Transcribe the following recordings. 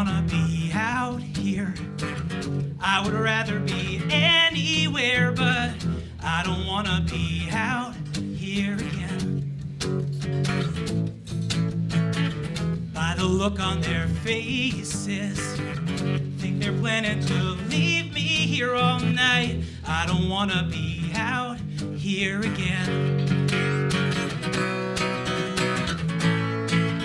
wanna be out here. I would rather be anywhere, but I don't wanna be out here again. By the look on their faces, think they're planning to leave me here all night. I don't wanna be out here again.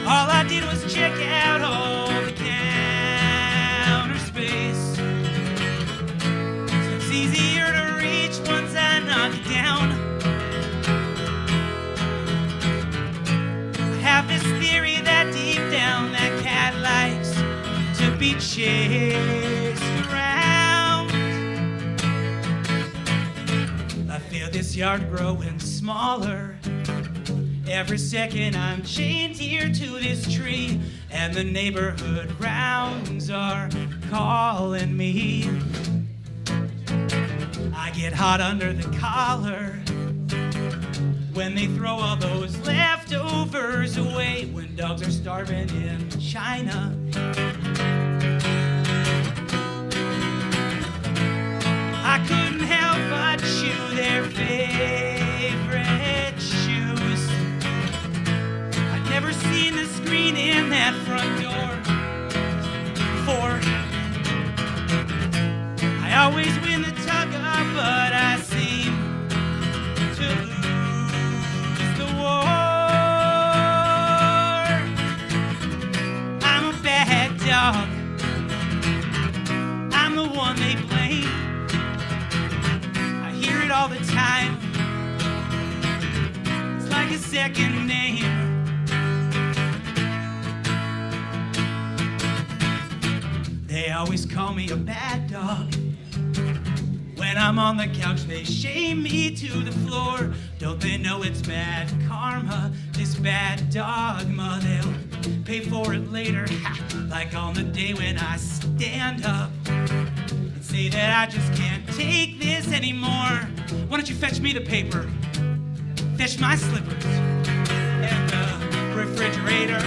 All I did was check out all the counter space. So it's easier to reach once I knock it down. I have this theory that deep down that cat likes to be chased around. I feel this yard growing smaller. Every second I'm chained here to this tree, and the neighborhood rounds are calling me. I get hot under the collar when they throw all those leftovers away, when dogs are starving in China. I couldn't help but chew their favorite shoes. I'd never seen the screen in that front door before. I always win the tug-up, but I seem to lose the war. I'm a bad dog. I'm the one they blame. I hear it all the time. It's like a second name. They always call me a bad dog. When I'm on the couch, they shame me to the floor. Don't they know it's bad karma, this bad dogma? They'll pay for it later, like on the day when I stand up and say that I just can't take this anymore. Why don't you fetch me the paper, fetch my slippers and the refrigerator?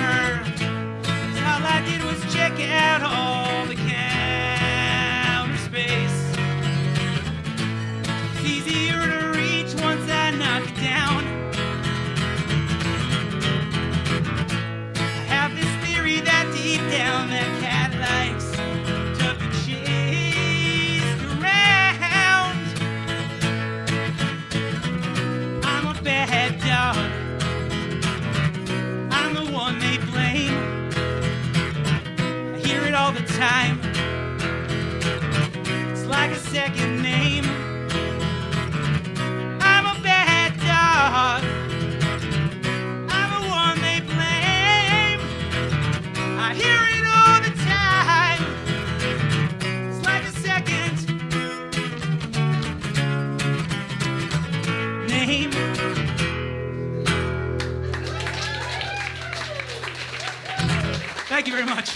'Cause all I did was check out all the counter space. It's easier to reach once I knock it down. I have this theory that deep down that cat likes to be chased around. I'm a bad dog. I'm the one they blame. I hear it all the time. It's like a second name. I'm a bad dog. I'm the one they blame. I hear it all the time. It's like a second name. Thank you very much.